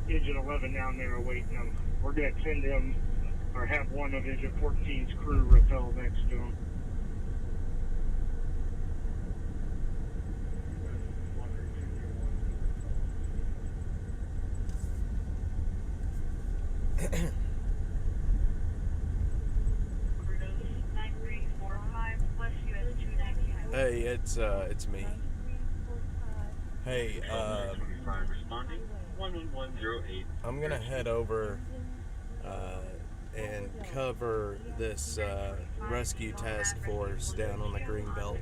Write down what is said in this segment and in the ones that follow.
Engine 11 down there awaiting them. We're going to send them, or have one of Engine 14's crew rappel next to them. Hey, it's me. Hey, I'm gonna head over and cover this rescue task force down on the Greenbelt.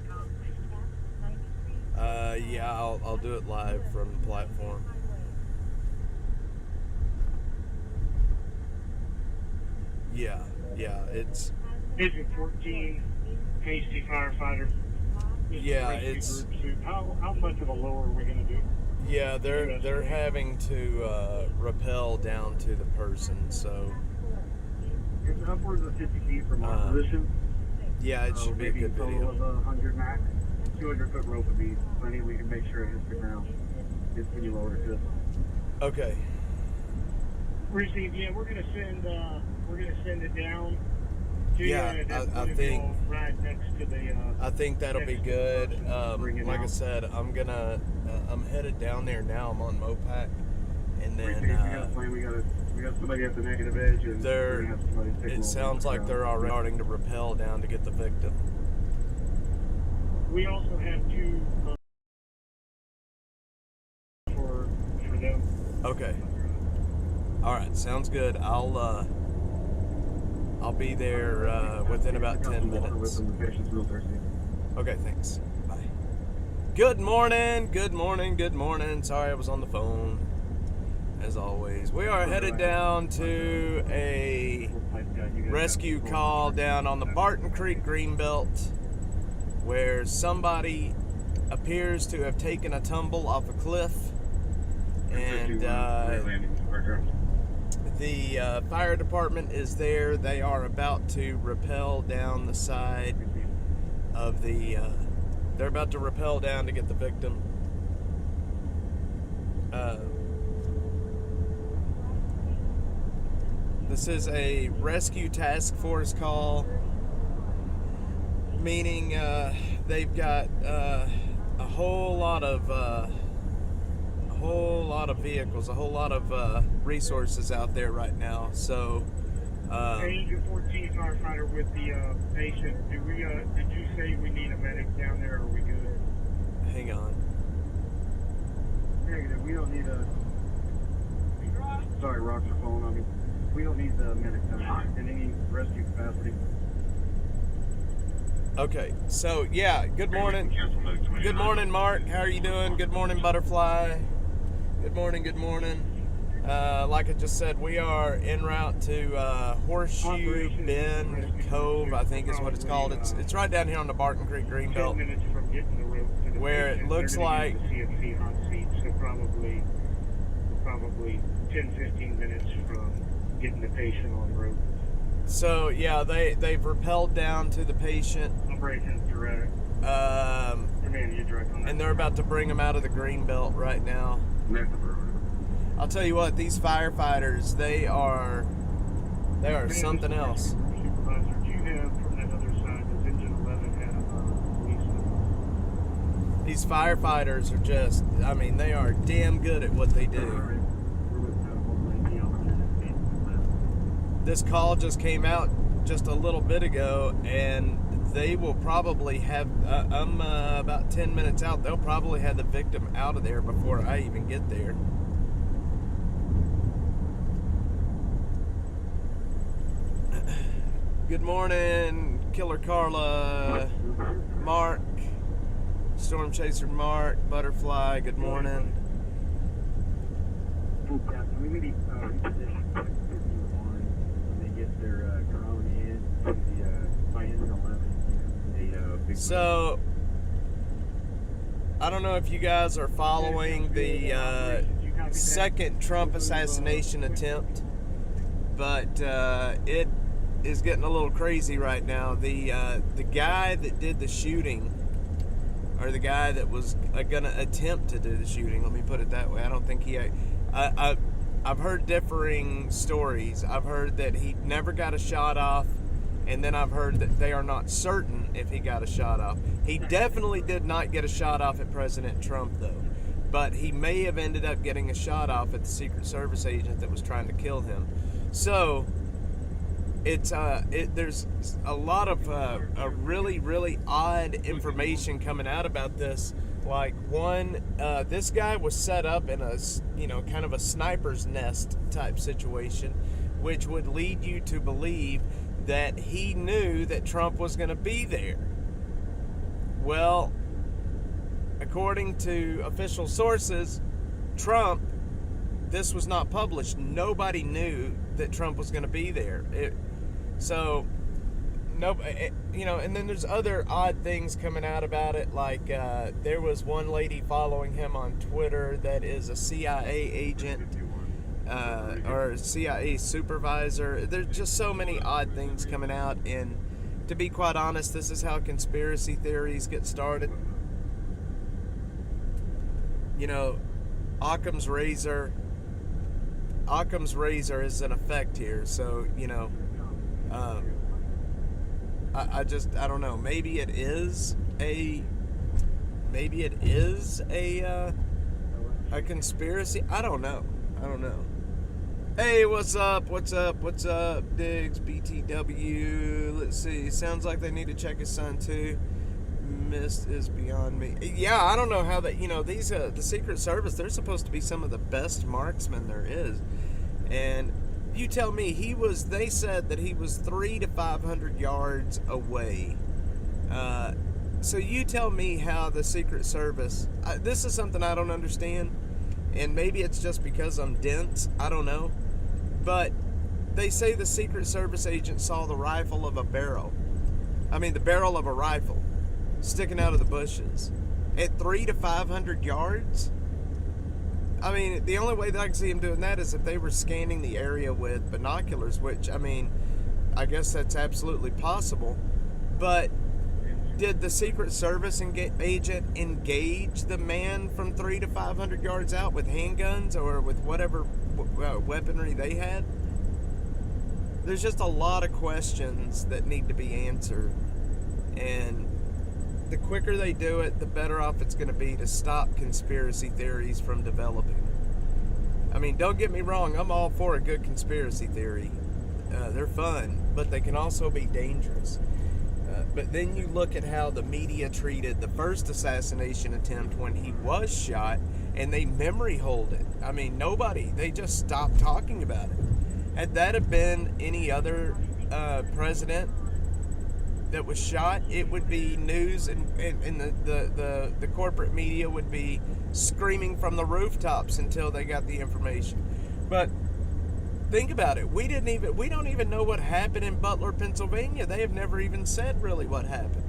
Yeah, I'll do it live from the platform. Yeah, it's Engine 14, hasty firefighter. Yeah, it's how much of a lower are we going to do? Yeah, they're having to rappel down to the person, so it's upwards of 50 feet from our position. Yeah, it should be a good video. Maybe a total of 100 max. 200-foot rope would be plenty. We can make sure it hits the ground. It's when you lower it. Okay. Received. Yeah, we're gonna send it down. Yeah, I think right next to the. I think that'll be good. Like I said, I'm headed down there now. I'm on Mopac, and then we got somebody at the negative edge, and it sounds like they're already starting to rappel down to get the victim. We also have two for them. Okay. All right, sounds good. I'll be there within about 10 minutes. Okay, thanks. Bye. Good morning. Sorry, I was on the phone. As always, we are headed down to a rescue call down on the Barton Creek Greenbelt, where somebody appears to have taken a tumble off a cliff, and the fire department is there. They are about to rappel down the side of the, they're about to rappel down to get the victim. This is a rescue task force call, meaning they've got a whole lot of vehicles, a whole lot of resources out there right now. So, Engine 14 firefighter with the patient. Did you say we need a medic down there? Or are we good? Hang on. Negative. We don't need a. Sorry, rocks are falling on me. We don't need the medic in any rescue capacity. Okay, so yeah, good morning. Good morning, Mark. How are you doing? Good morning, Butterfly. Good morning. Like I just said, we are en route to Horseshoe Bend Cove, I think is what it's called. It's right down here on the Barton Creek Greenbelt, where it looks like so probably 10-15 minutes from getting the patient on the road. So yeah, they've rappelled down to the patient. Operation direct. And they're about to bring him out of the Greenbelt right now. I'll tell you what, these firefighters, they are something else. Supervisor, do you have from that other side, does Engine 11 have police? These firefighters are just, I mean, they are damn good at what they do. This call just came out just a little bit ago, and they will probably have, I'm about 10 minutes out, they'll probably have the victim out of there before I even get there. Good morning, Killer Carla, Mark, Storm Chaser Mark, Butterfly, good morning. So, I don't know if you guys are following the second Trump assassination attempt, but it is getting a little crazy right now. The guy that did the shooting, or the guy that was gonna attempt to do the shooting, let me put it that way. I don't think he. I've heard differing stories. I've heard that he never got a shot off, and then I've heard that they are not certain if he got a shot off. He definitely did not get a shot off at President Trump, though. But he may have ended up getting a shot off at the Secret Service agent that was trying to kill him. So there's a lot of a really, really odd information coming out about this. Like, one, this guy was set up in a, kind of a sniper's nest type situation, which would lead you to believe that he knew that Trump was going to be there. Well, according to official sources, this was not published. Nobody knew that Trump was going to be there. And then there's other odd things coming out about it. Like, there was one lady following him on Twitter that is a CIA agent or a CIA supervisor. There's just so many odd things coming out. And to be quite honest, this is how conspiracy theories get started. Occam's razor is in effect here. So, I don't know. Maybe it is a conspiracy. I don't know. Hey, what's up, Diggs, BTW. Let's see. Sounds like they need to check his son too. Mist is beyond me. Yeah, I don't know how that, these, the Secret Service, they're supposed to be some of the best marksmen there is. And you tell me, they said that he was 300 to 500 yards away. So you tell me how the Secret Service, this is something I don't understand. And maybe it's just because I'm dense, I don't know. But they say the Secret Service agent saw the barrel of a rifle sticking out of the bushes at 300 to 500 yards. I mean, the only way that I can see him doing that is if they were scanning the area with binoculars, which, I guess that's absolutely possible. But did the Secret Service agent engage the man from 300 to 500 yards out with handguns or with whatever weaponry they had? There's just a lot of questions that need to be answered. And the quicker they do it, the better off it's going to be to stop conspiracy theories from developing. Don't get me wrong, I'm all for a good conspiracy theory. They're fun, but they can also be dangerous. But then you look at how the media treated the first assassination attempt when he was shot, and they memory hold it. They just stopped talking about it. Had that have been any other president that was shot, it would be news, and the corporate media would be screaming from the rooftops until they got the information. But think about it. We don't even know what happened in Butler, Pennsylvania. They have never even said really what happened.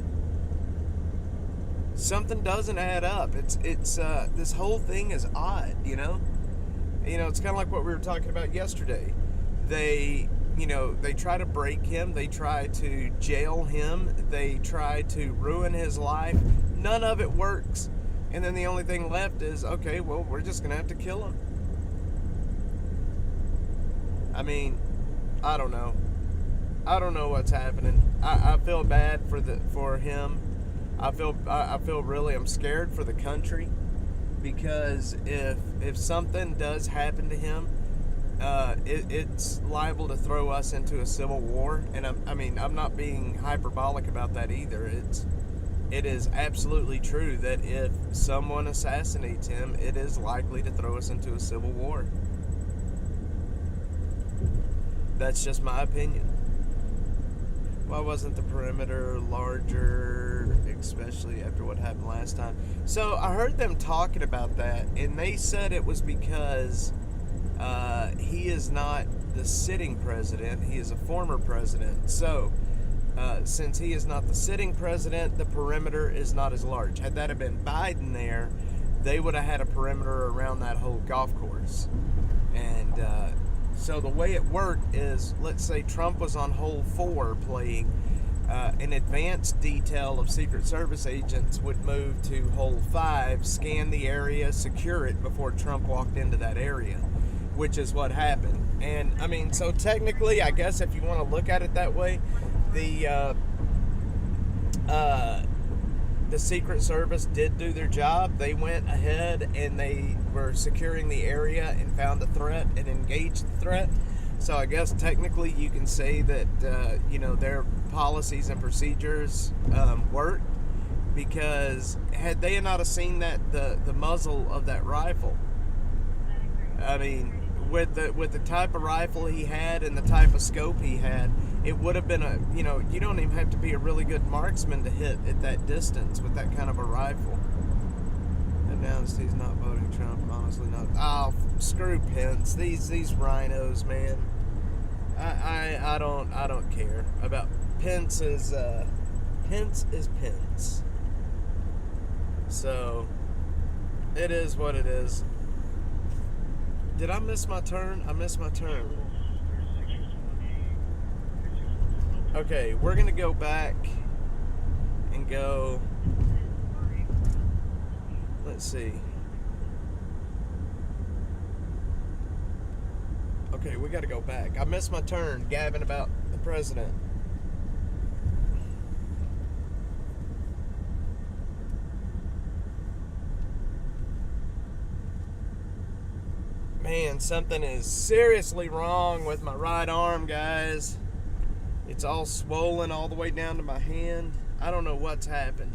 Something doesn't add up. It's this whole thing is odd, It's kind of like what we were talking about yesterday. They try to break him. They try to jail him. They try to ruin his life. None of it works. And then the only thing left is, okay, well, we're just going to have to kill him. I don't know. I don't know what's happening. I feel bad for him. I feel really, I'm scared for the country, because if something does happen to him, it's liable to throw us into a civil war. And I'm not being hyperbolic about that either. It is absolutely true that if someone assassinates him, it is likely to throw us into a civil war. That's just my opinion. Why wasn't the perimeter larger, especially after what happened last time? So I heard them talking about that, and they said it was because he is not the sitting president. He is a former president. So since he is not the sitting president, the perimeter is not as large. Had that have been Biden there, they would have had a perimeter around that whole golf course. And so the way it worked is, let's say Trump was on hole 4 playing, an advanced detail of Secret Service agents would move to hole 5, scan the area, secure it before Trump walked into that area. which is what happened. And I mean, so technically, I guess if you want to look at it that way, the Secret Service did do their job. They went ahead and they were securing the area and found a threat and engaged the threat. So I guess technically you can say that their policies and procedures worked, because had they not have seen that the muzzle of that rifle, I mean, with the type of rifle he had and the type of scope he had, it would have been you don't even have to be a really good marksman to hit at that distance with that kind of a rifle. And now he's not voting Trump, honestly not. Oh, screw Pence. These rhinos, man. I don't care about Pence. Pence is Pence. So it is what it is. Did I miss my turn? I missed my turn. Okay, we're gonna go back and go. Let's see. Okay, we gotta go back. I missed my turn gabbing about the president. Man, something is seriously wrong with my right arm, guys. It's all swollen all the way down to my hand. I don't know what's happened.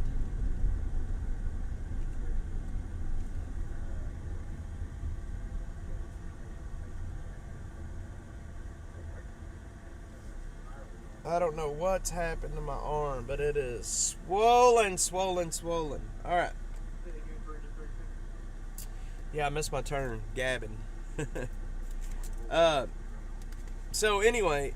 I don't know what's happened to my arm, but it is swollen, swollen, swollen. All right. Yeah, I missed my turn gabbing. So anyway,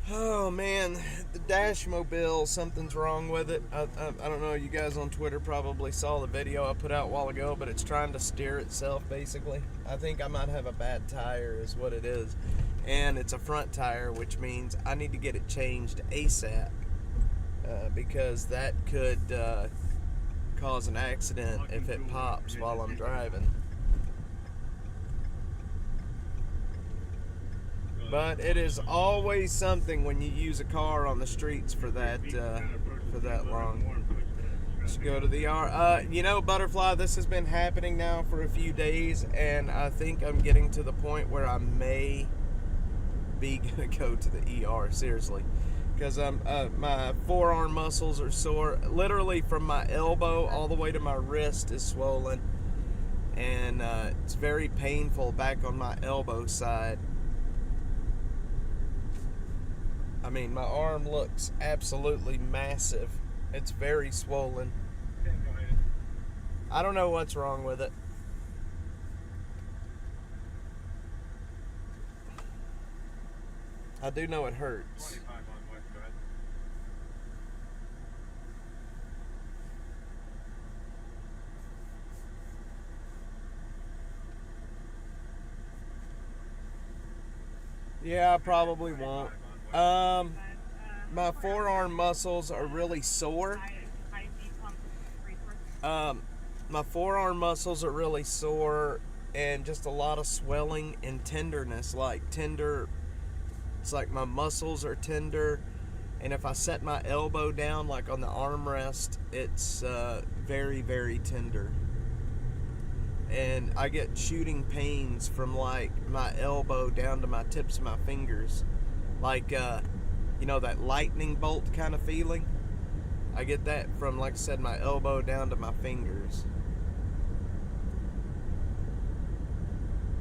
oh man, the Dashmobile, something's wrong with it. I don't know, you guys on Twitter probably saw the video I put out a while ago, but it's trying to steer itself basically. I think I might have a bad tire is what it is, and it's a front tire, which means I need to get it changed ASAP, because that could cause an accident if it pops while I'm driving. But it is always something when you use a car on the streets for that long. Let's go to the Butterfly, this has been happening now for a few days, and I think I'm getting to the point where I may be gonna go to the ER, seriously, because my forearm muscles are sore. Literally from my elbow all the way to my wrist is swollen, and it's very painful back on my elbow side. I mean, my arm looks absolutely massive. It's very swollen. I don't know what's wrong with it. I do know it hurts. Yeah, I probably won't. My forearm muscles are really sore. My forearm muscles are really sore, and just a lot of swelling and tenderness, like tender. It's like my muscles are tender, and if I set my elbow down, like on the armrest, it's very, very tender. And I get shooting pains from like my elbow down to my tips of my fingers, like that lightning bolt kind of feeling. I get that from, like I said, my elbow down to my fingers.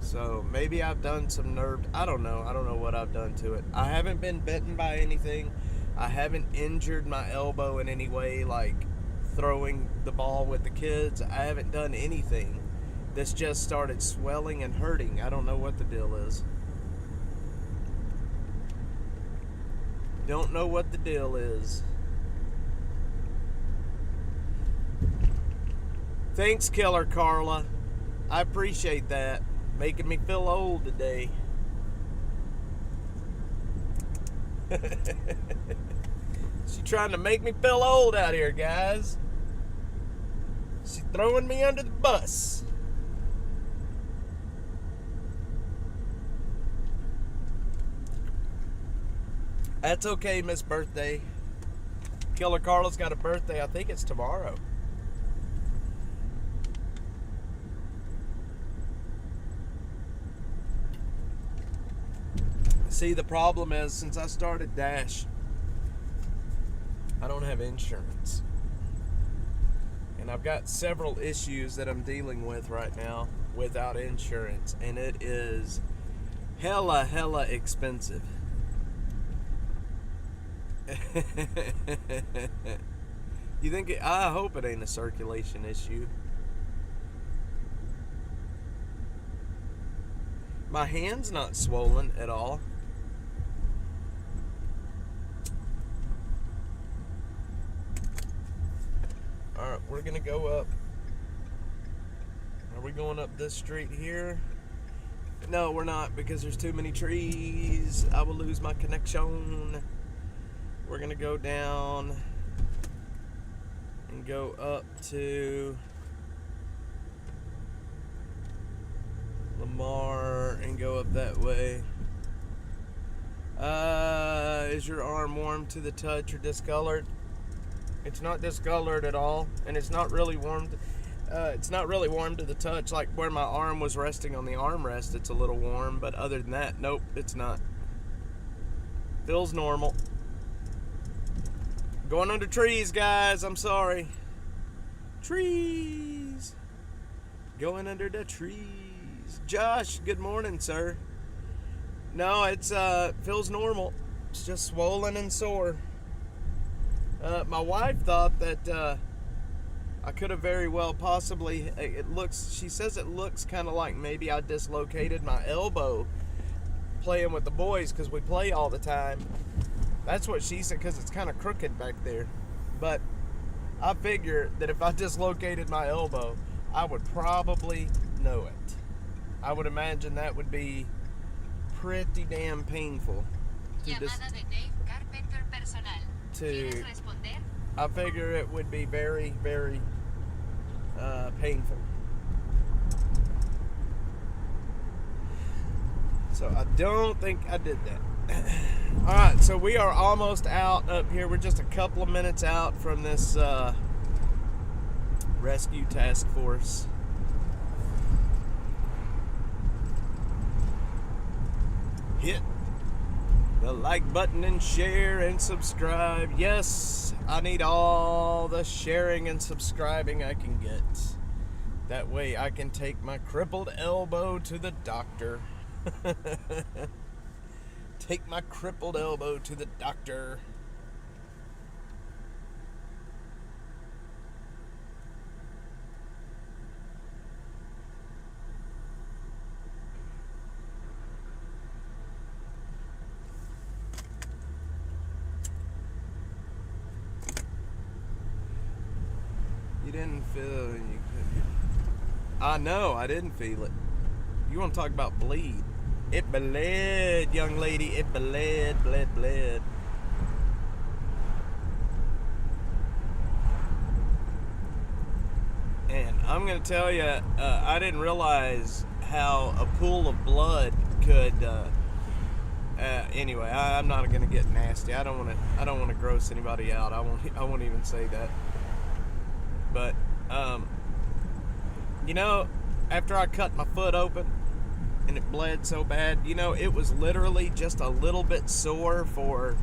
So maybe I've done some nerve. I don't know what I've done to it. I haven't been bitten by anything. I haven't injured my elbow in any way, like throwing the ball with the kids. I haven't done anything. This just started swelling and hurting. I don't know what the deal is. Don't know what the deal is. Thanks, Killer Carla. I appreciate that. Making me feel old today. She's trying to make me feel old out here, guys. She's throwing me under the bus. That's okay, Miss Birthday. Killer Carla's got a birthday. I think it's tomorrow. See, the problem is, since I started Dash, I don't have insurance. And I've got several issues that I'm dealing with right now without insurance. And it is hella expensive. You think I hope it ain't a circulation issue. My hand's not swollen at all. Alright, we're gonna go up. Are we going up this street here? No, we're not, because there's too many trees. I will lose my connection. We're gonna go down and go up to Lamar and go up that way. Is your arm warm to the touch or discolored? It's not discolored at all, and it's not really warm. It's not really warm to the touch. Like where my arm was resting on the armrest, it's a little warm, but other than that, nope, it's not. Feels normal. Going under trees, guys. I'm sorry. Trees. Going under the trees. Josh, good morning, sir. No, it's feels normal. It's just swollen and sore. My wife thought that I could have very well possibly. She says it looks kind of like maybe I dislocated my elbow playing with the boys because we play all the time. That's what she said, because it's kind of crooked back there. But I figure that if I dislocated my elbow, I would probably know it. I would imagine that would be pretty damn painful. I figure it would be very painful. So I don't think I did that. Alright, so we are almost out up here. We're just a couple of minutes out from this rescue task force. Hit the like button and share and subscribe. Yes, I need all the sharing and subscribing I can get. That way I can take my crippled elbow to the doctor. Take my crippled elbow to the doctor. You didn't feel it. You could. I know, I didn't feel it. You want to talk about bleed? It bled, young lady. It bled. And I'm going to tell you, I didn't realize how a pool of blood could. Anyway, I'm not going to get nasty. I don't want to gross anybody out. I won't even say that. But after I cut my foot open and it bled so bad, it was literally just a little bit sore for,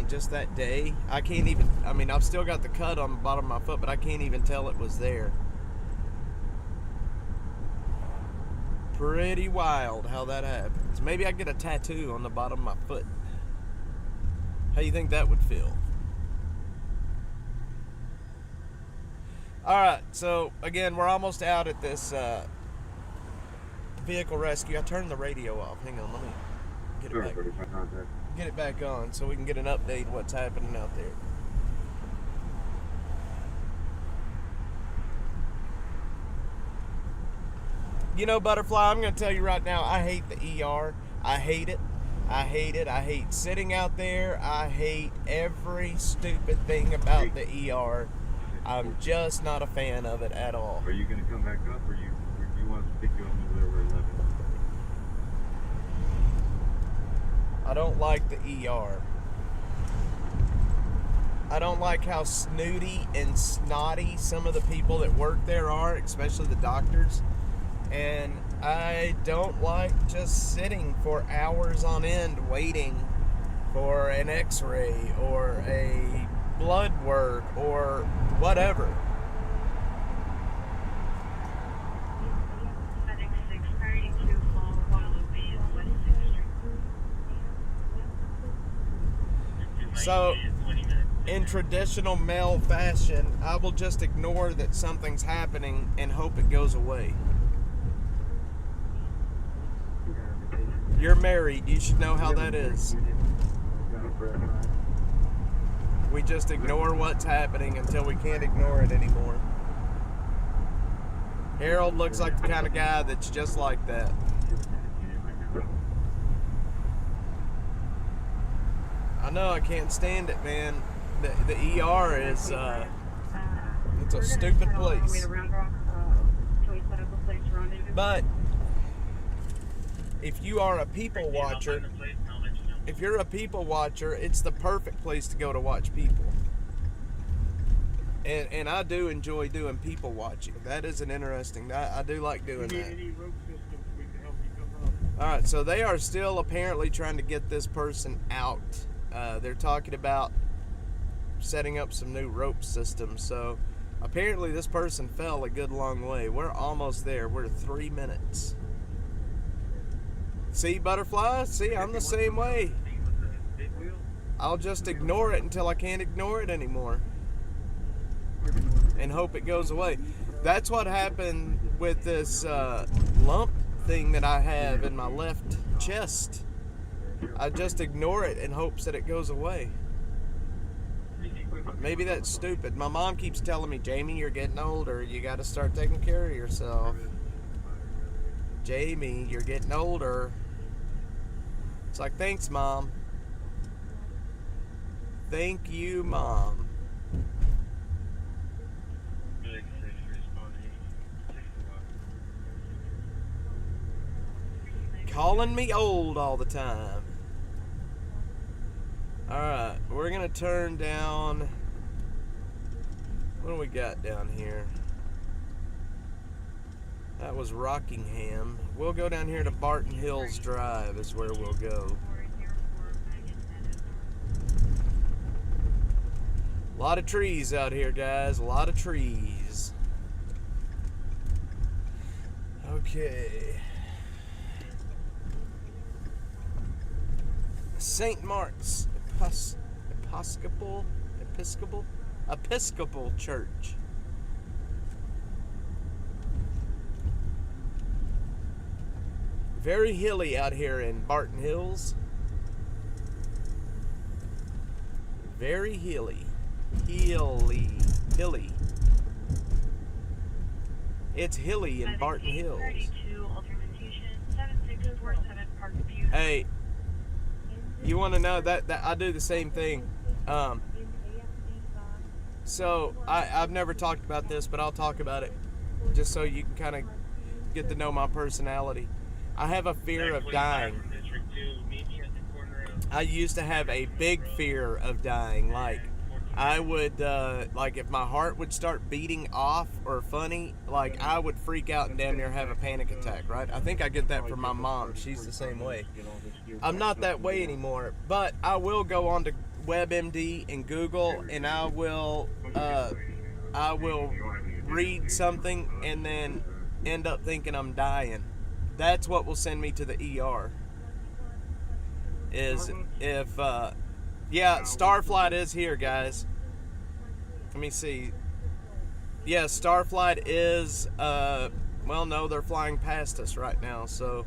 just that day. I've still got the cut on the bottom of my foot, but I can't even tell it was there. Pretty wild how that happens. Maybe I get a tattoo on the bottom of my foot. How you think that would feel? Alright, so again, we're almost out at this vehicle rescue. I turned the radio off. Hang on, let me get it back on so we can get an update of what's happening out there. Butterfly, I'm going to tell you right now, I hate the ER. I hate it. I hate sitting out there. I hate every stupid thing about the ER. I'm just not a fan of it at all. Are you going to come back up, or you want us to pick you up over there where 11? I don't like the ER. I don't like how snooty and snotty some of the people that work there are, especially the doctors. And I don't like just sitting for hours on end waiting for an x-ray or a blood work or whatever. So, in traditional male fashion, I will just ignore that something's happening and hope it goes away. You're married, you should know how that is. We just ignore what's happening until we can't ignore it anymore. Harold looks like the kind of guy that's just like that. I know, I can't stand it, man. The ER is, it's a stupid place. But if you are a people watcher, if you're a people watcher, it's the perfect place to go to watch people. And I do enjoy doing people watching. That is an interesting, I do like doing that. Alright, so they are still apparently trying to get this person out. They're talking about setting up some new rope systems. So apparently this person fell a good long way. We're almost there. We're 3 minutes. See, butterfly? See, I'm the same way. I'll just ignore it until I can't ignore it anymore and hope it goes away. That's what happened with this lump thing that I have in my left chest. I just ignore it in hopes that it goes away. Maybe that's stupid. My mom keeps telling me, Jamie, you're getting older. You got to start taking care of yourself. Jamie, you're getting older. It's like, thanks, Mom. Thank you, Mom. Calling me old all the time. Alright, we're going to turn down... What do we got down here? That was Rockingham. We'll go down here to Barton Hills Drive is where we'll go. A lot of trees out here, guys. A lot of trees. Okay. St. Mark's Episcopal Church. Very hilly out here in Barton Hills. Very hilly. Hilly. It's hilly in Barton Hills. Hey, you want to know that I do the same thing. So I've never talked about this, but I'll talk about it just so you can kind of get to know my personality. I have a fear of dying. I used to have a big fear of dying. Like, I would, like, if my heart would start beating off or funny, like, I would freak out and damn near have a panic attack, right? I think I get that from my mom. She's the same way. I'm not that way anymore, but I will go on to WebMD and Google, and I will read something and then end up thinking I'm dying. That's what will send me to the ER. Is if, yeah, Starflight is here, guys. Let me see. Yeah, Starflight is, well, no, they're flying past us right now, so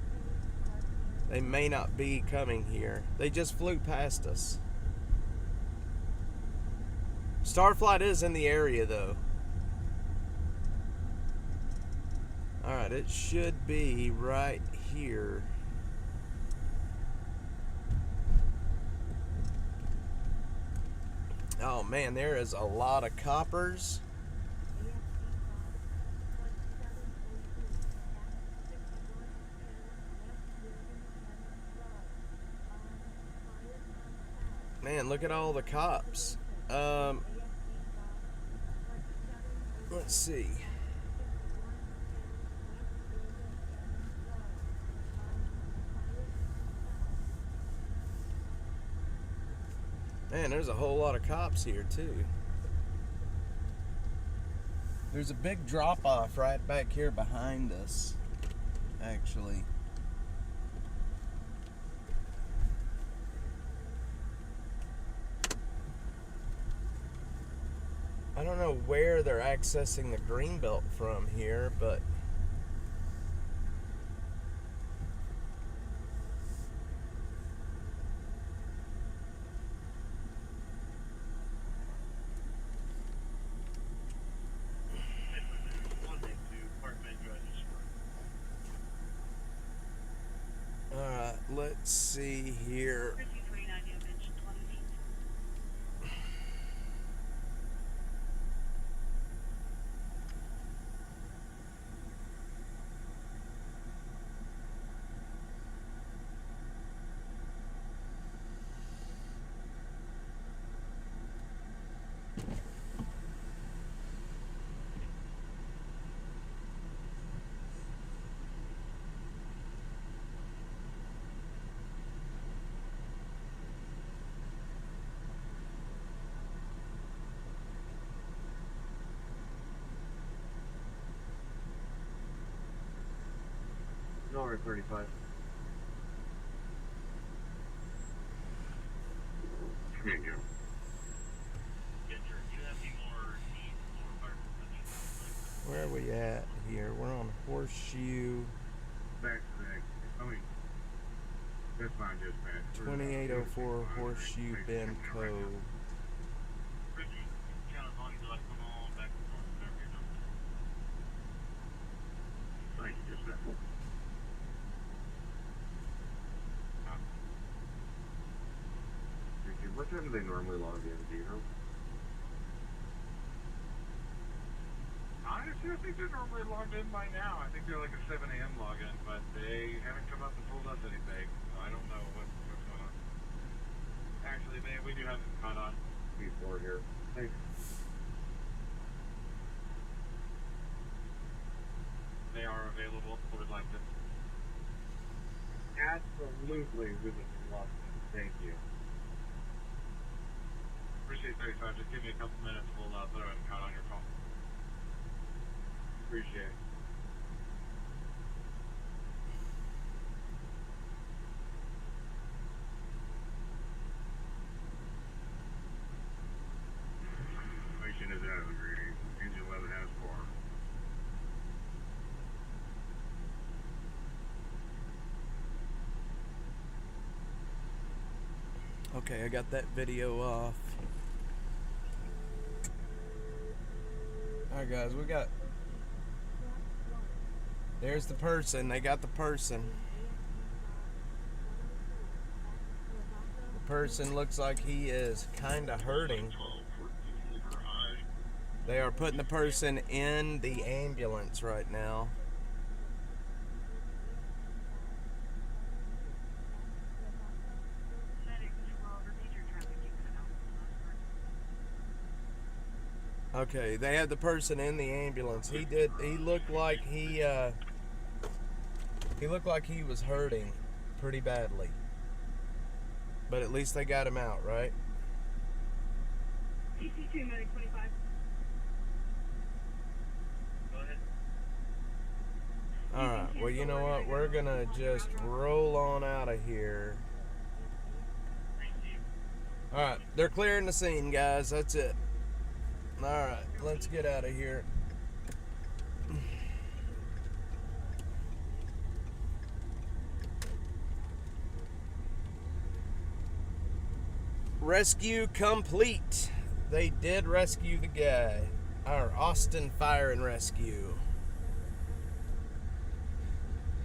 they may not be coming here. They just flew past us. Starflight is in the area, though. Alright, it should be right here. Oh man, there is a lot of coppers. man, look at all the cops. Let's see. Man, there's a whole lot of cops here too. There's a big drop-off right back here behind us, actually. I don't know where they're accessing the Greenbelt from here, but alright, let's see here. Dollar 35. Thank you. Where are we at here? We're on Horseshoe. Back. I mean, that's fine, just man. 2804 Horseshoe Bend Cove. Thank you, just man. What time do they normally log in, do you know? Honestly, I think they're normally logged in by now. I think they're like a 7 a.m. login, but they haven't come up and told us anything, so I don't know what's going on. Actually, we do have some caught on before here. Thanks. They are available. I would like to. Absolutely, we would love to. Thank you. Appreciate 35. Just give me a couple minutes. We'll throw it and count on your phone. Appreciate it. Information is out of the green. Engine 11 has 4. Okay, I got that video off. Alright guys, there's the person. They got the person. The person looks like he is kind of hurting. They are putting the person in the ambulance right now. Okay, they had the person in the ambulance. He looked like he was hurting pretty badly. But at least they got him out, right? TC2 medic 25. Go ahead. Alright, well you know what? We're gonna just roll on out of here. Alright, they're clearing the scene, guys. That's it. Alright, let's get out of here. Rescue complete. They did rescue the guy. Our Austin Fire and Rescue.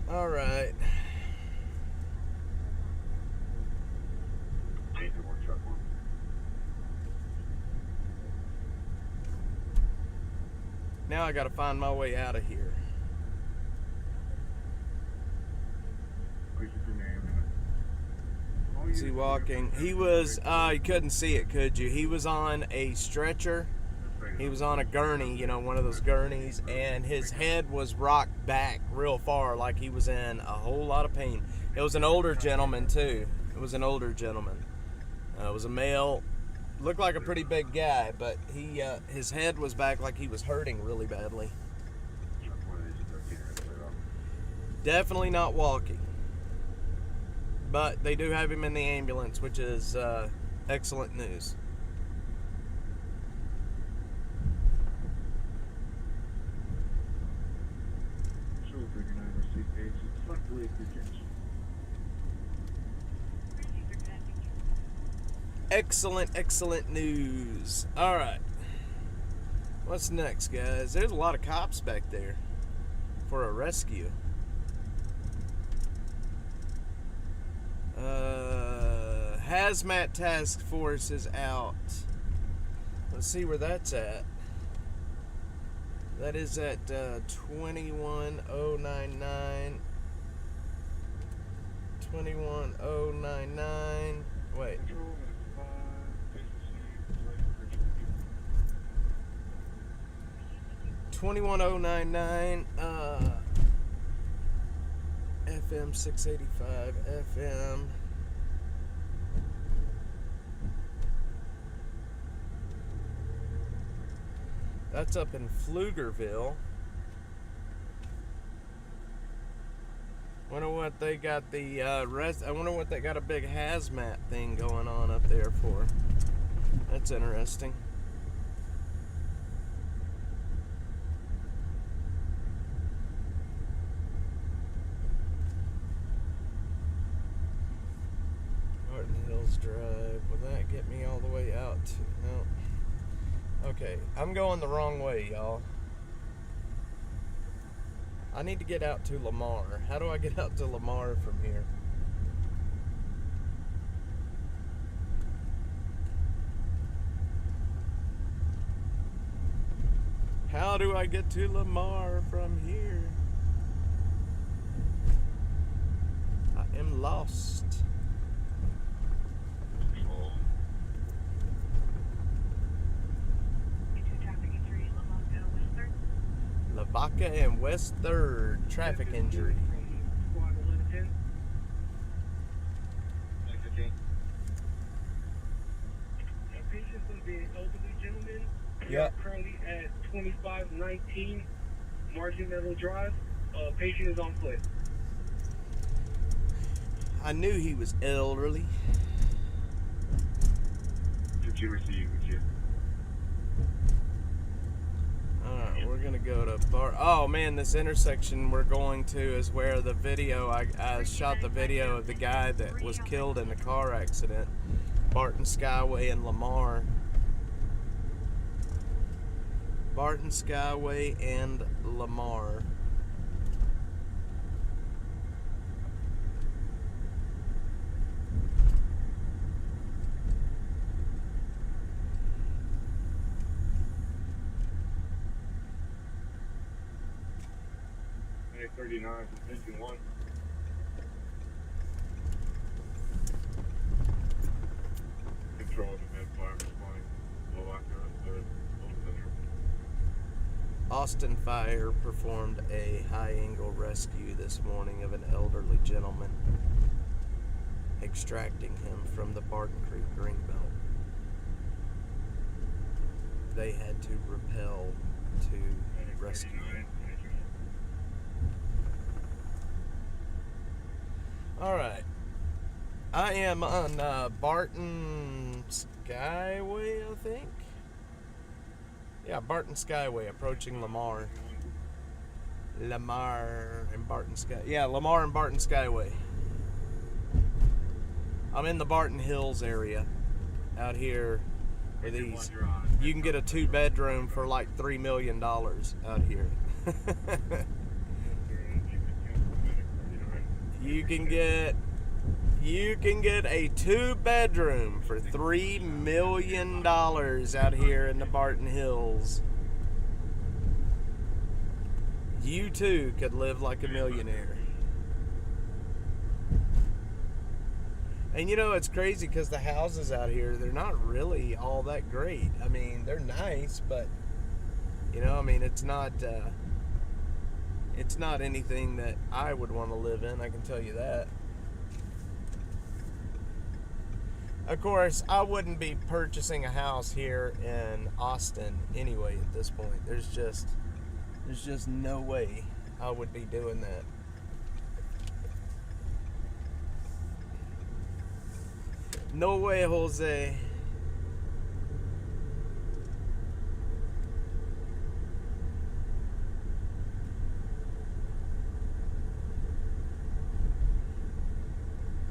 Alright. Now I gotta find my way out of here. Oh Is he walking? He was, you couldn't see it, could you? He was on a stretcher. He was on a gurney, you know, one of those gurneys, and his head was rocked back real far like he was in a whole lot of pain. It was an older gentleman, too. It was an older gentleman. It was a male. Looked like a pretty big guy, but his head was back like he was hurting really badly. Definitely not walking. But they do have him in the ambulance, which is excellent news. Excellent news. All right. What's next, guys? There's a lot of cops back there for a rescue. Hazmat task force is out. Let's see where that's at. That is at 21099. 21099. Wait. 21099. FM 685. FM. That's up in Pflugerville. Wonder what they got the I wonder what they got a big hazmat thing going on up there for. That's interesting. Martin Hills Drive. Will that get me all the way out to no? Okay, I'm going the wrong way, y'all. I need to get out to Lamar. How do I get out to Lamar from here? How do I get to Lamar from here? I am lost. Lavaca and West 3rd, traffic injury. Patient's going to be an elderly gentleman. Yeah. Currently at 2519 Margin Meadow Drive. Patient is on foot. I knew he was elderly. Did you receive it? Alright, we're gonna go to oh man, this intersection we're going to is where the video I shot the video of the guy that was killed in the car accident. Barton Skyway and Lamar. Barton Skyway and Lamar. A39 from 51. Control the mid-fire responding. Lavaca and 3rd. Austin Fire performed a high-angle rescue this morning of an elderly gentleman, extracting him from the Barton Creek Greenbelt. They had to rappel to rescue him. Alright. I am on Barton Skyway, I think. Yeah, Barton Skyway, approaching Lamar. Lamar and Barton Skyway. Yeah, Lamar and Barton Skyway. I'm in the Barton Hills area. Out here where these. You can get a 2-bedroom for like $3 million out here. You can get a 2-bedroom for $3 million out here in the Barton Hills. You too could live like a millionaire. And you know, it's crazy because the houses out here, they're not really all that great. I mean, they're nice, but, you know, I mean, it's not anything that I would want to live in, I can tell you that. Of course, I wouldn't be purchasing a house here in Austin anyway at this point. There's just no way I would be doing that. No way, Jose.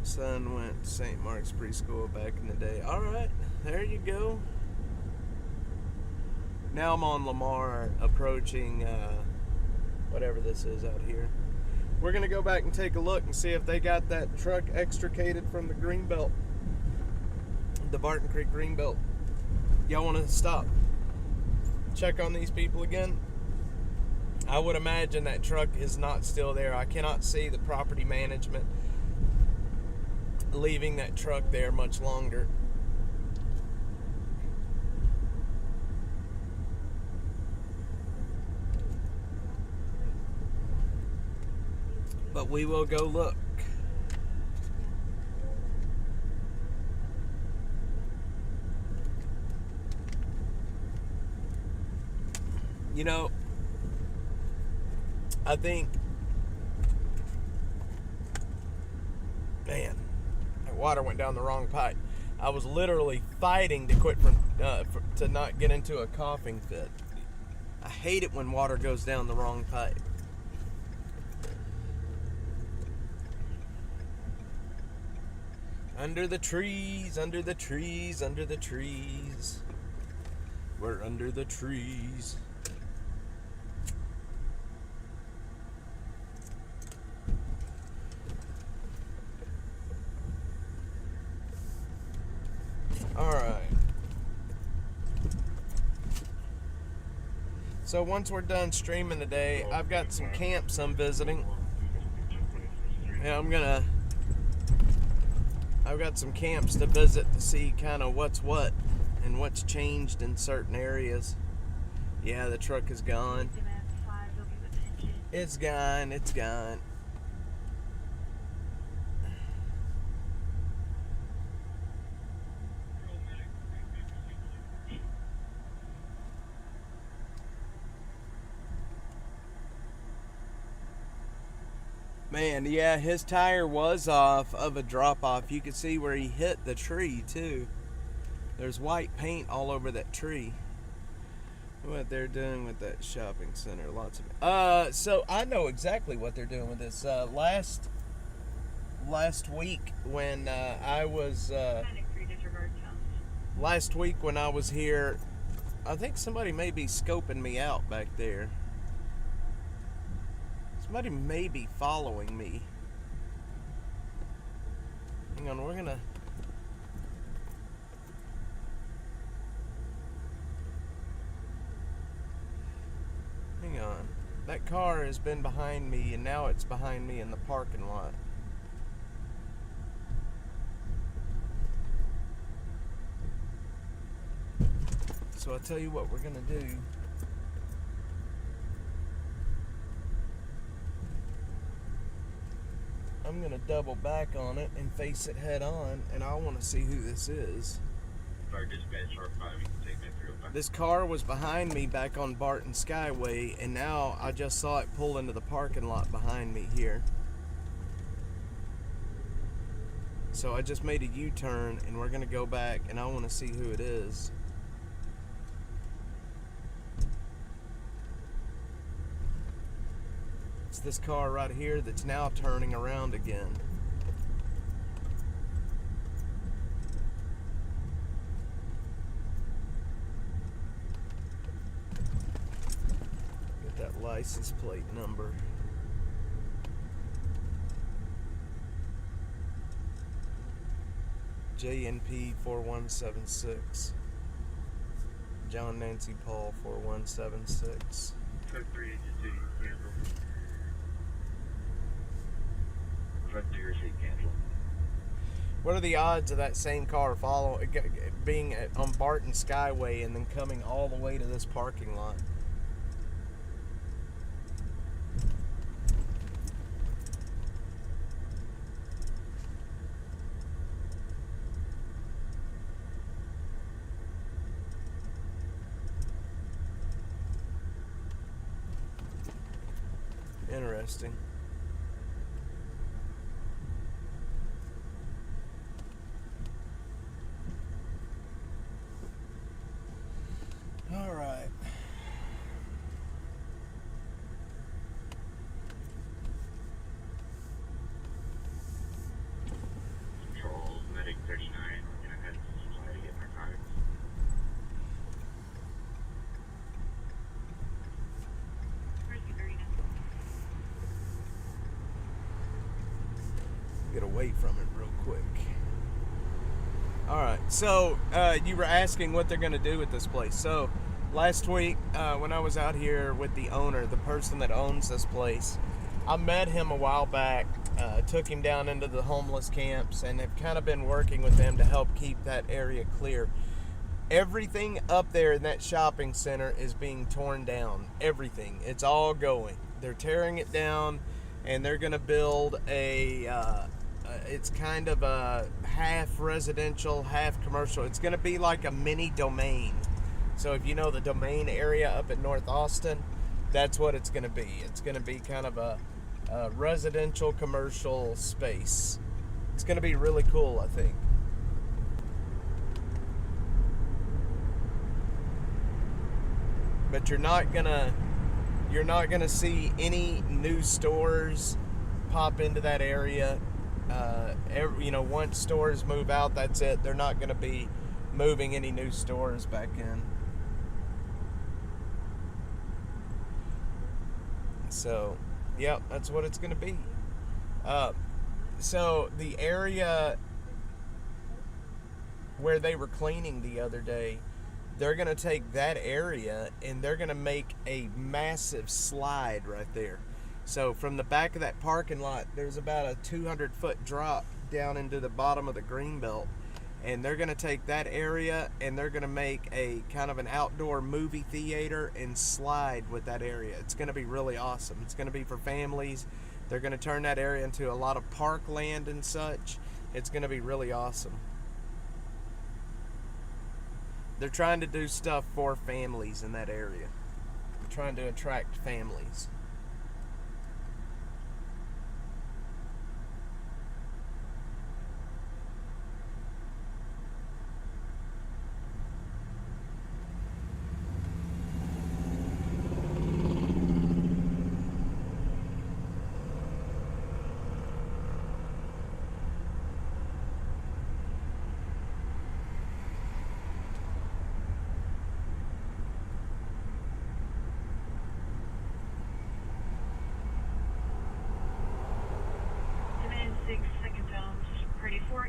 Son went to St. Mark's preschool back in the day. All right, there you go. Now I'm on Lamar, approaching whatever this is out here. We're gonna go back and take a look and see if they got that truck extricated from the Greenbelt, the Barton Creek Greenbelt. Y'all want to stop, check on these people again? I would imagine that truck is not still there. I cannot see the property management leaving that truck there much longer. But we will go look. You know, I think, man, that water went down the wrong pipe. I was literally fighting to quit to not get into a coughing fit. I hate it when water goes down the wrong pipe. Under the trees, under the trees, under the trees. We're under the trees. Alright. So once we're done streaming today, I've got some camps I'm visiting. And I've got some camps to visit to see kind of what's what and what's changed in certain areas. Yeah, the truck is gone. It's gone, it's gone. Man, yeah, his tire was off of a drop-off. You could see where he hit the tree, too. There's white paint all over that tree. What they're doing with that shopping center. Lots of... So I know exactly what they're doing with this. Last week when I was... last week when I was here, I think somebody may be scoping me out back there. Somebody may be following me. Hang on, we're gonna... Hang on. That car has been behind me, and now it's behind me in the parking lot. So I'll tell you what we're gonna do. I'm going to double back on it and face it head on, and I want to see who this is. This car was behind me back on Barton Skyway, and now I just saw it pull into the parking lot behind me here. So I just made a U-turn, and we're going to go back, and I want to see who it is. It's this car right here that's now turning around again. Get that license plate number. JNP 4176. John Nancy Paul 4176. Code 3 agency, cancel. Front deer seat cancel. What are the odds of that same car being on Barton Skyway and then coming all the way to this parking lot? Interesting. All right. Control, Medic 39. We're going to head to supply to get narcotics. Get away from it real quick. All right, so you were asking what they're going to do with this place. So last week when I was out here with the owner, the person that owns this place, I met him a while back, took him down into the homeless camps, and have kind of been working with them to help keep that area clear. Everything up there in that shopping center is being torn down. Everything. It's all going. They're tearing it down, and they're going to build it's kind of a half residential, half commercial. It's going to be like a mini Domain. So if you know the Domain area up in North Austin, that's what it's going to be. It's going to be kind of a residential commercial space. It's going to be really cool, I think. But you're not gonna see any new stores pop into that area. Once stores move out, that's it. They're not gonna be moving any new stores back in. So, yep, that's what it's gonna be. So the area where they were cleaning the other day, they're going to take that area and they're going to make a massive slide right there. So from the back of that parking lot, there's about a 200-foot drop down into the bottom of the greenbelt. And they're going to take that area and they're going to make a kind of an outdoor movie theater and slide with that area. It's going to be really awesome. It's going to be for families. They're going to turn that area into a lot of parkland and such. It's going to be really awesome. They're trying to do stuff for families in that area. They're trying to attract families.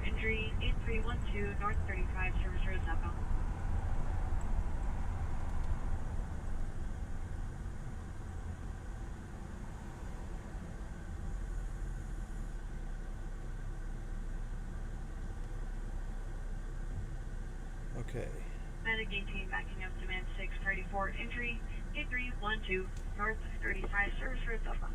Entry 8312 North 35 Service Road southbound. Okay. Medic 18 backing up demand 634 entry 8312 North 35 Service Road southbound.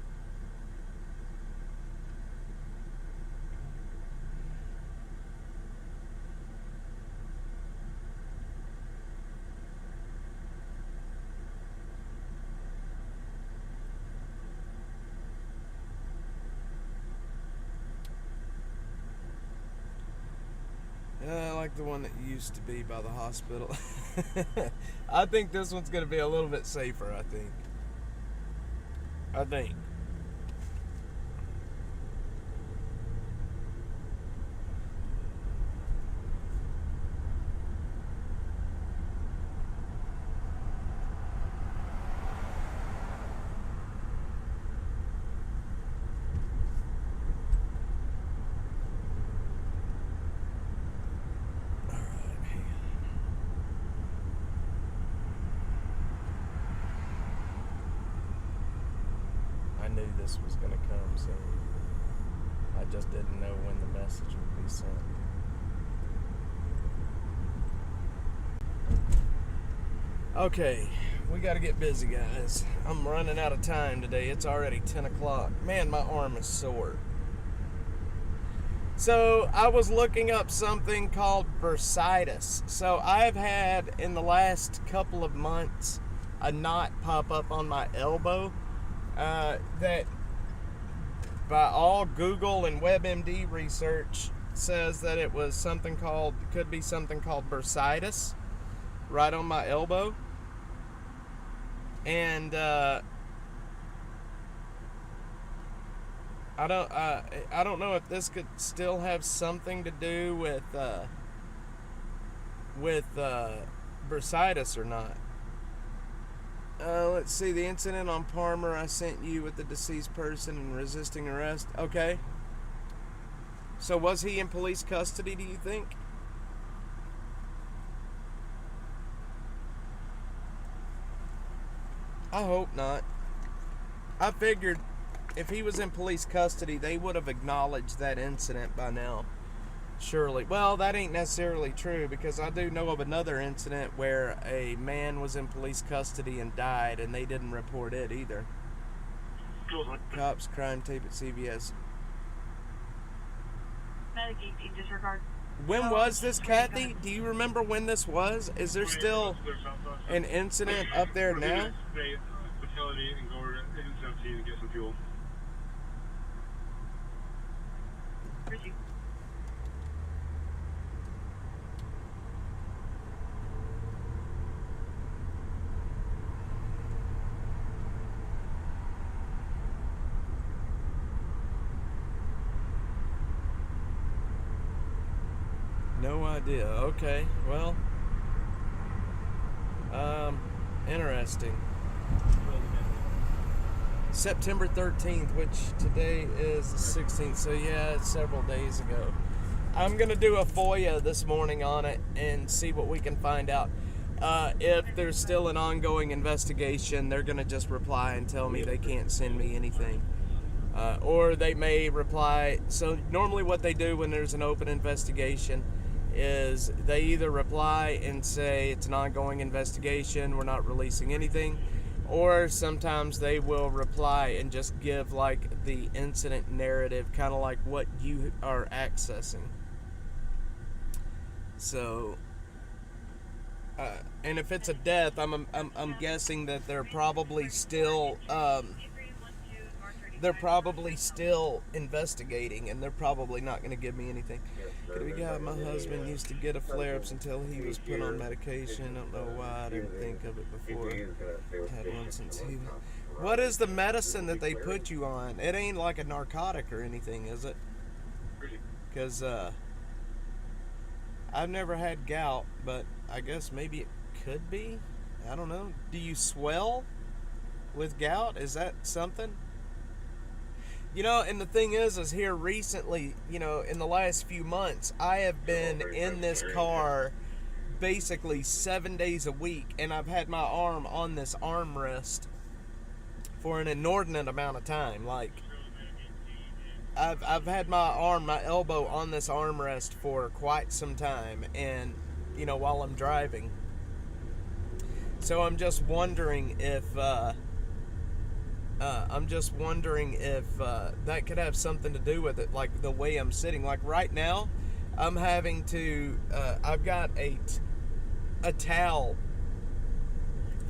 I like the one that used to be by the hospital. I think this one's going to be a little bit safer, I think. I knew this was going to come soon. I just didn't know when the message would be sent. Okay, we got to get busy, guys. I'm running out of time today. It's already 10 o'clock. Man, my arm is sore. So, I was looking up something called bursitis. So, I've had, in the last couple of months, a knot pop up on my elbow that, by all Google and WebMD research, says that it was could be something called bursitis right on my elbow. And I don't know if this could still have something to do with bursitis or not. Let's see, the incident on Palmer I sent you with the deceased person and resisting arrest. Okay. So was he in police custody, do you think? I hope not. I figured if he was in police custody, they would have acknowledged that incident by now. Surely. Well, that ain't necessarily true, because I do know of another incident where a man was in police custody and died, and they didn't report it either. Cops, crime tape at CVS. Medic 18, disregard. When was this, Kathy? Do you remember when this was? Is there still an incident up there now? Facility and go over to 17 and get some fuel. Richie. No idea. Okay, well, interesting. September 13th, which today is the 16th, so yeah, it's several days ago. I'm going to do a FOIA this morning on it and see what we can find out. If there's still an ongoing investigation, they're going to just reply and tell me they can't send me anything. Or they may reply. So normally what they do when there's an open investigation is they either reply and say it's an ongoing investigation, we're not releasing anything, or sometimes they will reply and just give like the incident narrative, kind of like what you are accessing. So and if it's a death, I'm guessing that they're probably still investigating, and they're probably not going to give me anything. Could be God, my husband used to get a flare-ups until he was put on medication. I don't know why I didn't think of it before. Had one since he was... What is the medicine that they put you on? It ain't like a narcotic or anything, is it? Because I've never had gout, but I guess maybe it could be. I don't know. Do you swell with gout? Is that something? You know, and the thing is here recently, you know, in the last few months, I have been in this car basically 7 days a week, and I've had my arm on this armrest for an inordinate amount of time. Like, I've had my elbow on this armrest for quite some time, and, you know, while I'm driving. So I'm just wondering if... that could have something to do with it, like the way I'm sitting. Like right now, I'm having to, I've got a towel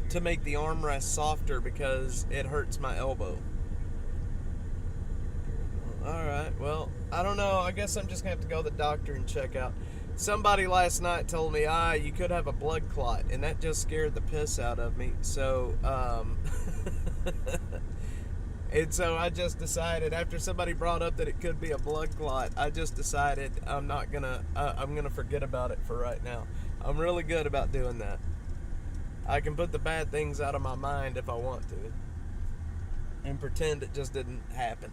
to make the armrest softer because it hurts my elbow. Alright, well, I don't know. I guess I'm just going to have to go to the doctor and check out. Somebody last night told me, you could have a blood clot, and that just scared the piss out of me. So, and so I just decided, after somebody brought up that it could be a blood clot, I just decided I'm gonna forget about it for right now. I'm really good about doing that. I can put the bad things out of my mind if I want to, and pretend it just didn't happen.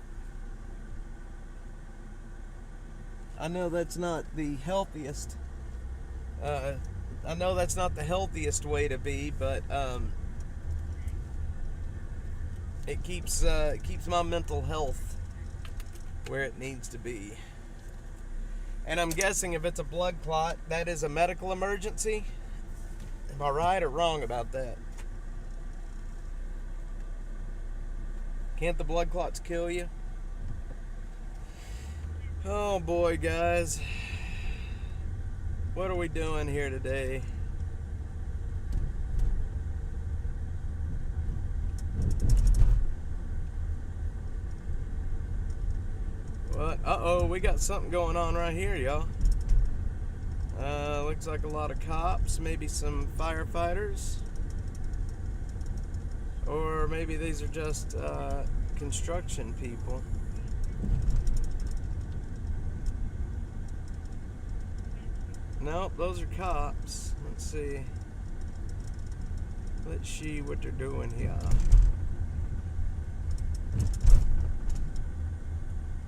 I know that's not the healthiest. Way to be, but it keeps my mental health where it needs to be. And I'm guessing if it's a blood clot, that is a medical emergency. Am I right or wrong about that? Can't the blood clots kill you? Oh boy, guys. What are we doing here today? What? Uh-oh, we got something going on right here, y'all. Looks like a lot of cops, maybe some firefighters. Or maybe these are just construction people. Nope, those are cops. Let's see. Let's see what they're doing here.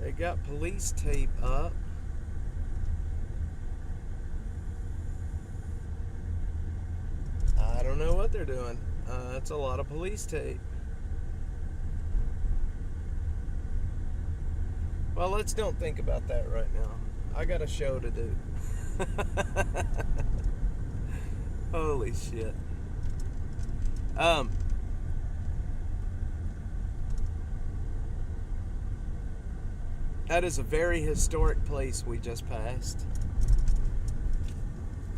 They got police tape up. I don't know what they're doing. It's a lot of police tape. Well, let's don't think about that right now. I got a show to do. Holy shit. That is a very historic place we just passed.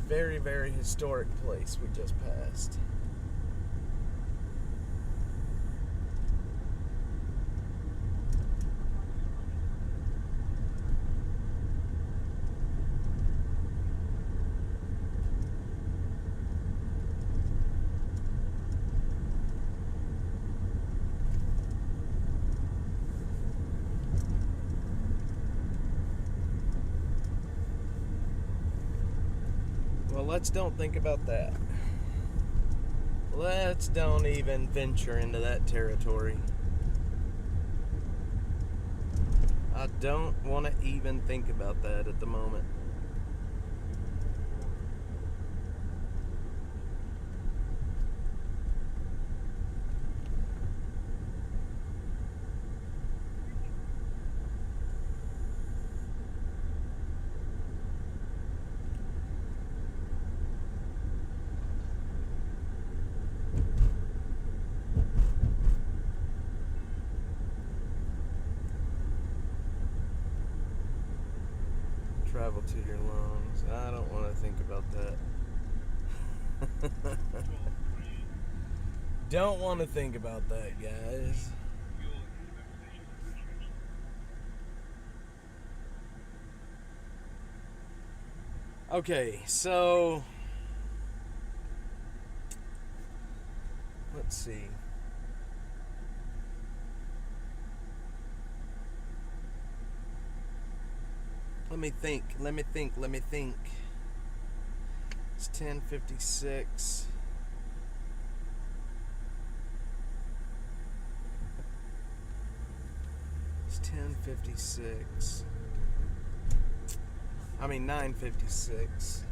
Very, very historic place we just passed. Well, let's don't think about that. Let's don't even venture into that territory. I don't want to even think about that at the moment. Travel to your lungs. I don't want to think about that. Don't want to think about that, guys. Okay, so let's see. Let me think. It's 10:56. It's 10:56. I mean 9:56.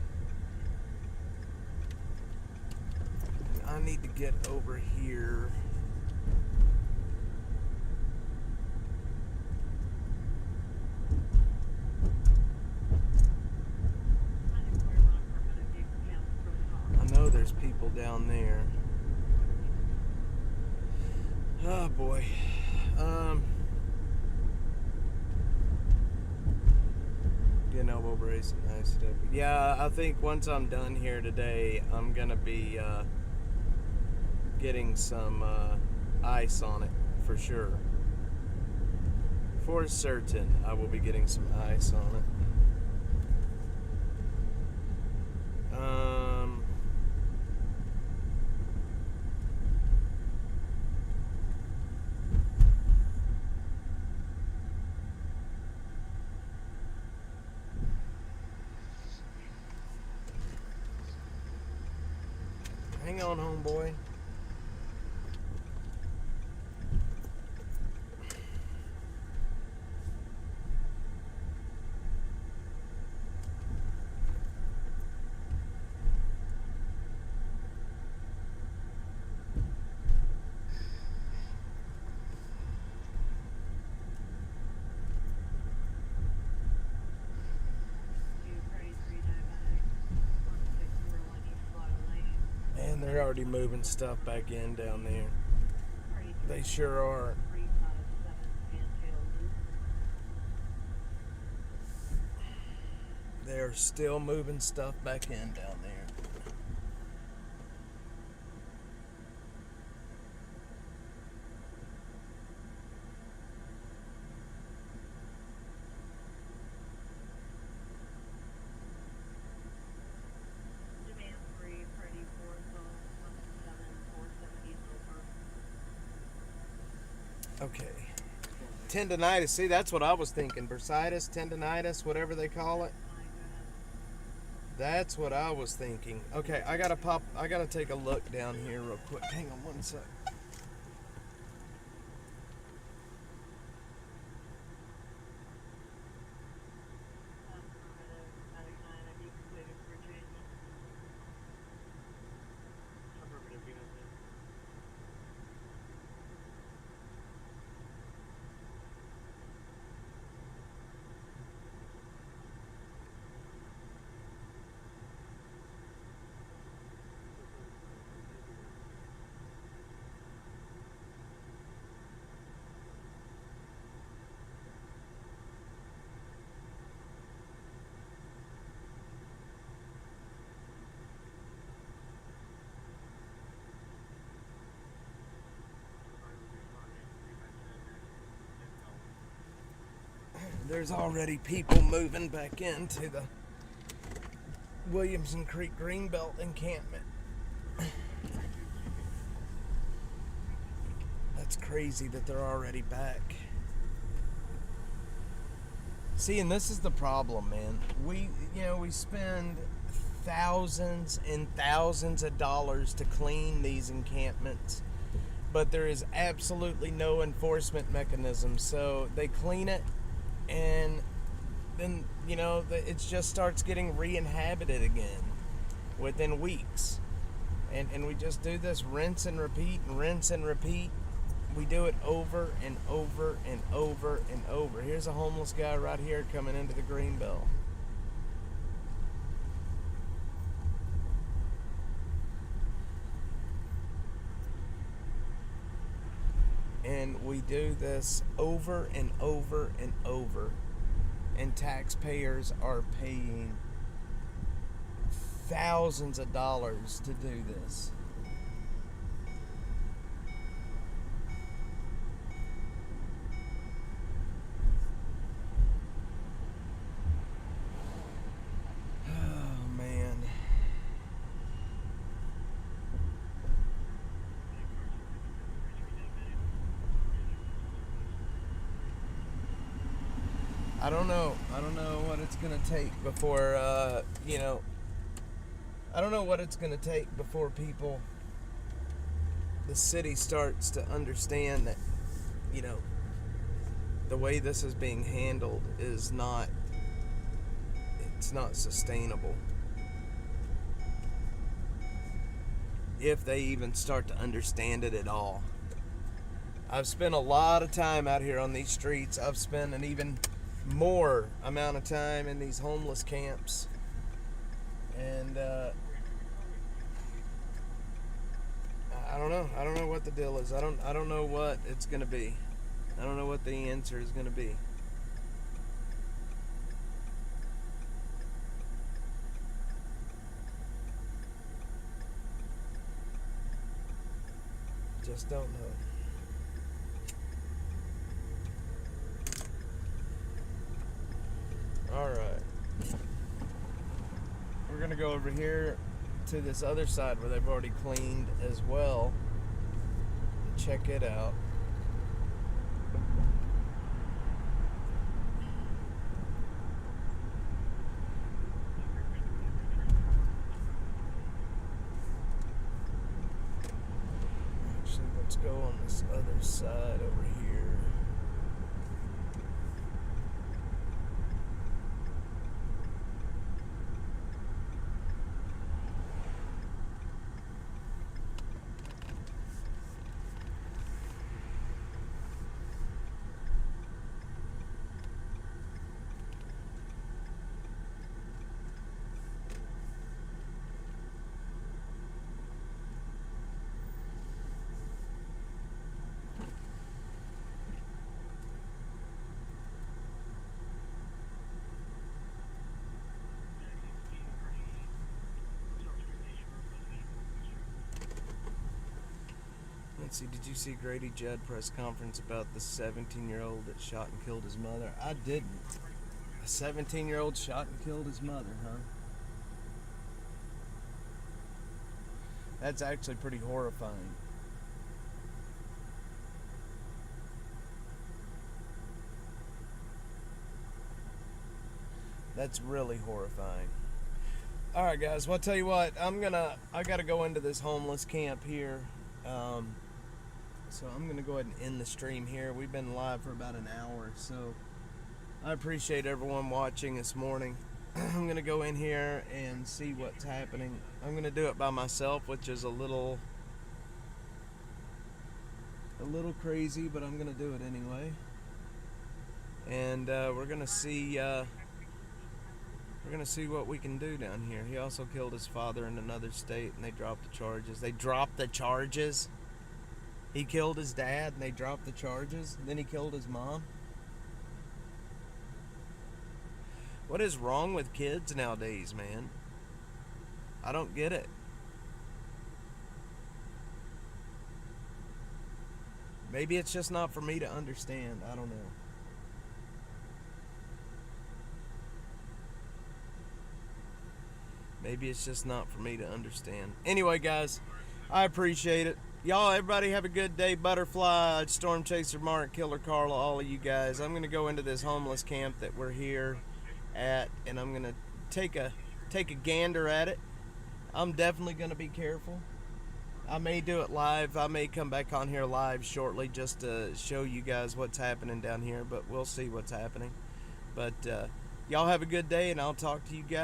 I need to get over here. There's people down there. Oh boy. Getting elbow brace and nice. Yeah, I think once I'm done here today, I'm gonna be getting some ice on it for sure. For certain, I will be getting some ice on it. Hang on, homeboy. Man, they're already moving stuff back in down there. They sure are. They're still moving stuff back in down there. Okay. Tendinitis. See, that's what I was thinking. Bursitis, tendinitis, whatever they call it. That's what I was thinking. Okay, I gotta take a look down here real quick. Hang on one sec. There's already people moving back into the Williamson Creek Greenbelt encampment. That's crazy that they're already back. See, and this is the problem, man. We spend thousands and thousands of dollars to clean these encampments, but there is absolutely no enforcement mechanism. So they clean it, and then it just starts getting re-inhabited again within weeks, and we just do this rinse and repeat and rinse and repeat. We do it over and over and over and over. Here's a homeless guy right here coming into the Greenbelt. And we do this over and over and over. And taxpayers are paying thousands of dollars to do this. Oh, man. I don't know what it's gonna take before I don't know what it's gonna take before the city starts to understand that the way this is being handled is not sustainable. If they even start to understand it at all. I've spent a lot of time out here on these streets. I've spent an even more amount of time in these homeless camps, and I don't know what the deal is. I don't know what it's gonna be. I don't know what the answer is gonna be. Just don't know. Alright. We're going to go over here to this other side where they've already cleaned as well. Check it out. Actually, let's go on this other side over here. Let's see, did you see Grady Judd press conference about the 17-year-old that shot and killed his mother? I didn't. A 17-year-old shot and killed his mother, huh? That's actually pretty horrifying. That's really horrifying. All right, guys. Well, I'll tell you what. I gotta go into this homeless camp here. So I'm gonna go ahead and end the stream here. We've been live for about an hour, so I appreciate everyone watching this morning. I'm gonna go in here and see what's happening. I'm gonna do it by myself, which is a little crazy, but I'm gonna do it anyway. And we're gonna see what we can do down here. He also killed his father in another state, and they dropped the charges. They dropped the charges. He killed his dad, and they dropped the charges. Then he killed his mom. What is wrong with kids nowadays, man? I don't get it. Maybe it's just not for me to understand. I don't know. Maybe it's just not for me to understand. Anyway, guys, I appreciate it. Y'all, everybody have a good day. Butterfly, Storm Chaser, Mark, Killer Carla, all of you guys. I'm going to go into this homeless camp that we're here at, and I'm going to take a gander at it. I'm definitely going to be careful. I may do it live. I may come back on here live shortly just to show you guys what's happening down here, but we'll see what's happening. But y'all have a good day, and I'll talk to you guys.